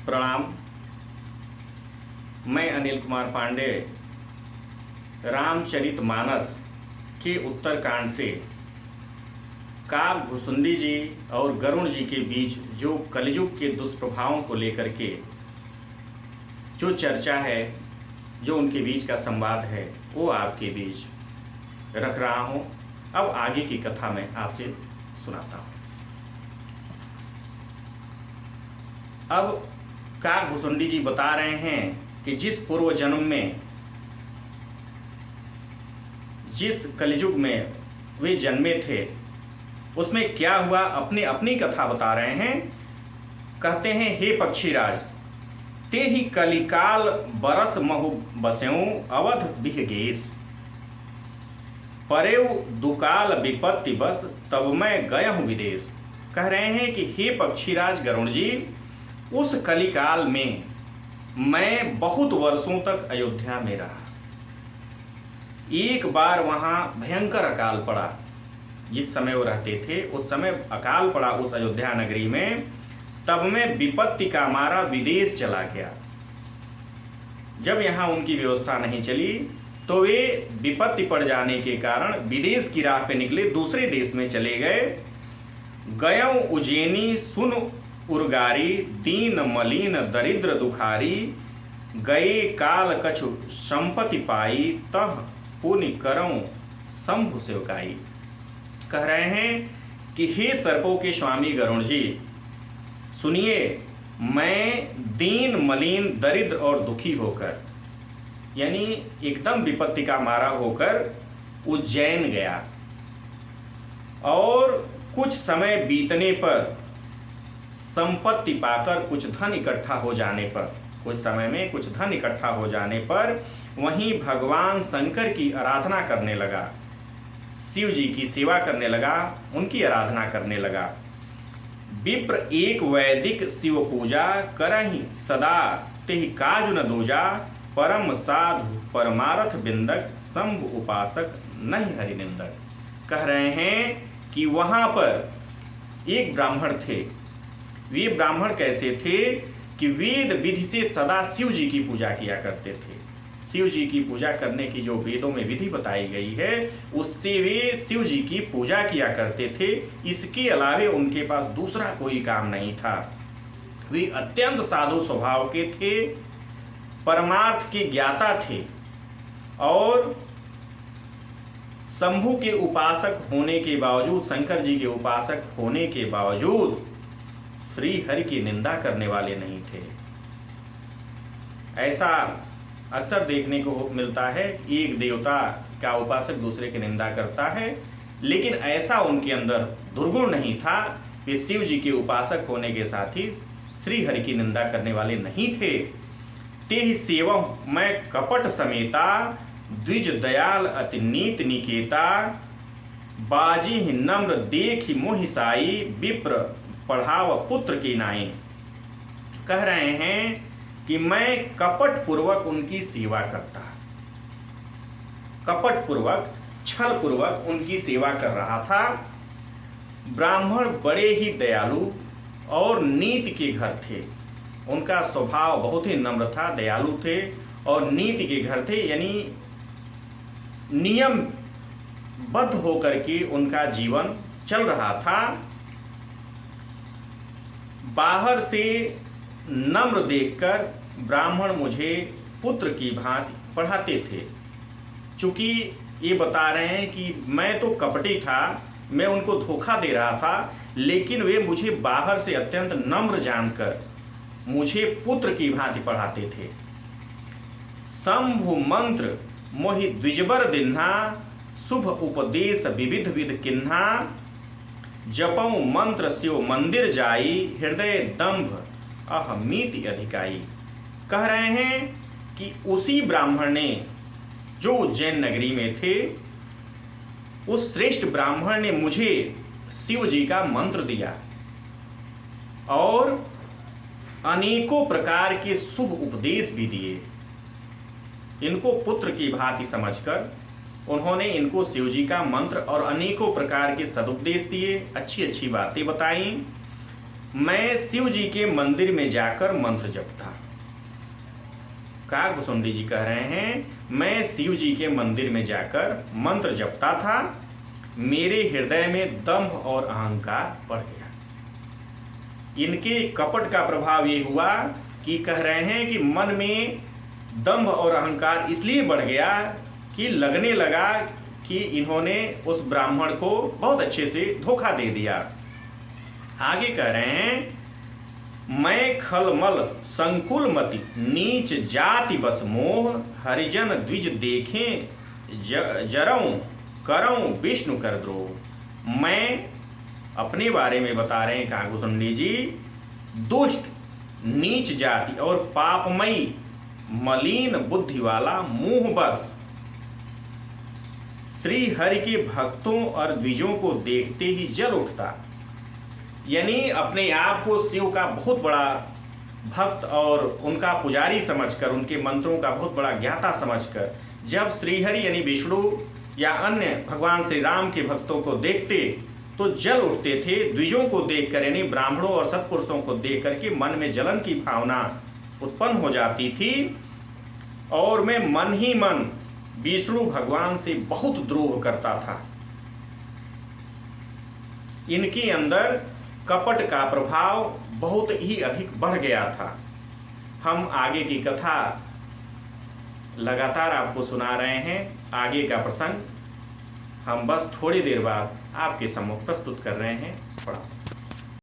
प्रणाम। मैं अनिल कुमार पांडे रामचरितमानस के उत्तरकांड से काकभुसुंडी जी और गरुण जी के बीच जो कलयुग के दुष्प्रभावों को लेकर के जो चर्चा है, जो उनके बीच का संवाद है, वो आपके बीच रख रहा हूँ। अब आगे की कथा मैं आपसे सुनाता हूँ। अब काकभुसुंडी जी बता रहे हैं कि जिस पूर्व जन्म में, जिस कलयुग में वे जन्मे थे, उसमें क्या हुआ, अपनी अपनी कथा बता रहे हैं। कहते हैं, हे पक्षीराज, ते ही कलिकाल बरस महु बस्यों अवध बिहगेश, परेव दुकाल विपत्ति बस तब मैं गया हूँ विदेश। कह रहे हैं कि हे पक्षीराज गरुण जी, उस कलिकाल में मैं बहुत वर्षों तक अयोध्या में रहा। एक बार वहाँ भयंकर अकाल पड़ा। जिस समय वो रहते थे उस समय अकाल पड़ा उस अयोध्या नगरी में। तब मैं विपत्ति का मारा विदेश चला गया। जब यहाँ उनकी व्यवस्था नहीं चली तो वे विपत्ति पड़ जाने के कारण विदेश की राह पे निकले, दूसरे देश में चले गए। गयं उज्जैनी सुन उर्गारी, दीन मलिन दरिद्र दुखारी, गए काल कछु संपत्ति पाई, तह पुण्य करऊं शंभु सेवकाई। कह रहे हैं कि हे सर्पों के स्वामी गरुण जी, सुनिए, मैं दीन मलिन दरिद्र और दुखी होकर, यानी एकदम विपत्ति का मारा होकर उज्जैन गया, और कुछ समय बीतने पर, संपत्ति पाकर, कुछ धन इकट्ठा हो जाने पर, कुछ समय में कुछ धन इकट्ठा हो जाने पर वहीं भगवान शंकर की आराधना करने लगा, शिव जी की सेवा करने लगा, उनकी आराधना करने लगा। विप्र एक वैदिक शिव पूजा करहि सदा, तेहि काज न दूजा, परम साधु परमारथ बिंदक, शंभु उपासक नहीं हरिनिंदक। कह रहे हैं कि वहां पर एक ब्राह्मण थे। वे ब्राह्मण कैसे थे कि वेद विधि से सदा शिव जी की पूजा किया करते थे। शिव जी की पूजा करने की जो वेदों में विधि बताई गई है, उससे वे शिव जी की पूजा किया करते थे। इसके अलावे उनके पास दूसरा कोई काम नहीं था। वे अत्यंत साधु स्वभाव के थे, परमार्थ के ज्ञाता थे, और शंभु के उपासक होने के बावजूद, शंकर जी के उपासक होने के बावजूद श्री हरि की निंदा करने वाले नहीं थे। ऐसा अक्सर देखने को मिलता है, एक देवता का उपासक दूसरे की निंदा करता है, लेकिन ऐसा उनके अंदर दुर्गुण नहीं था। वे शिव जी के उपासक होने के साथ ही श्री हरि की निंदा करने वाले नहीं थे। ते ही सेवा मैं कपट समेता, द्विज दयाल अति नीत निकेता, बाजी ही नम्र देख मोहि साई, विप्र पढ़ाव पुत्र की नाई। कह रहे हैं कि मैं कपट पूर्वक उनकी सेवा करता, कपट पूर्वक, छल पूर्वक उनकी सेवा कर रहा था। ब्राह्मण बड़े ही दयालु और नीति के घर थे। उनका स्वभाव बहुत ही नम्र था, दयालु थे और नीति के घर थे, यानी नियमबद्ध होकर के उनका जीवन चल रहा था। बाहर से नम्र देखकर ब्राह्मण मुझे पुत्र की भांति पढ़ाते थे। चूंकि ये बता रहे हैं कि मैं तो कपटी था, मैं उनको धोखा दे रहा था, लेकिन वे मुझे बाहर से अत्यंत नम्र जानकर मुझे पुत्र की भांति पढ़ाते थे। शंभु मंत्र मोहि द्विजबर दिन्हा, शुभ उपदेश विविध विध किन्हा, जपौ मंत्र शिव मंदिर जाई, हृदय दंभ अहमीति अधिकाई। कह रहे हैं कि उसी ब्राह्मण ने, जो उज्जैन नगरी में थे, उस श्रेष्ठ ब्राह्मण ने मुझे शिव जी का मंत्र दिया और अनेकों प्रकार के शुभ उपदेश भी दिए। इनको पुत्र की भांति समझकर उन्होंने इनको शिव जी का मंत्र और अनेकों प्रकार के सदुपदेश दिए, अच्छी अच्छी बातें बताई। मैं शिव जी के मंदिर में जाकर मंत्र जपता। काकभूषुंडी जी कह रहे हैं, मैं शिव जी के मंदिर में जाकर मंत्र जपता था, मेरे हृदय में दंभ और अहंकार बढ़ गया। इनके कपट का प्रभाव ये हुआ कि कह रहे हैं कि मन में दंभ और अहंकार इसलिए बढ़ गया कि लगने लगा कि इन्होंने उस ब्राह्मण को बहुत अच्छे से धोखा दे दिया। आगे कह रहे हैं, मैं खलमल संकुल मति नीच जाति बस मोह, हरिजन द्विज देखें जरऊं करऊं विष्णु कर द्रोह। मैं अपने बारे में बता रहे हैं काकभूषुंडी जी, दुष्ट नीच जाति और पापमयी मलिन बुद्धि वाला मुंह बस श्री हरि के भक्तों और द्विजों को देखते ही जल उठता। यानी अपने आप को शिव का बहुत बड़ा भक्त और उनका पुजारी समझकर, उनके मंत्रों का बहुत बड़ा ज्ञाता समझकर जब श्रीहरि यानी विष्णु या अन्य भगवान श्री राम के भक्तों को देखते तो जल उठते थे। द्विजों को देखकर यानी ब्राह्मणों और सत्पुरुषों को देख करके मन में जलन की भावना उत्पन्न हो जाती थी और मैं मन ही मन विष्णु भगवान से बहुत द्रोह करता था। इनके अंदर कपट का प्रभाव बहुत ही अधिक बढ़ गया था। हम आगे की कथा लगातार आपको सुना रहे हैं। आगे का प्रसंग हम बस थोड़ी देर बाद आपके सम्मुख प्रस्तुत कर रहे हैं। प्रणाम।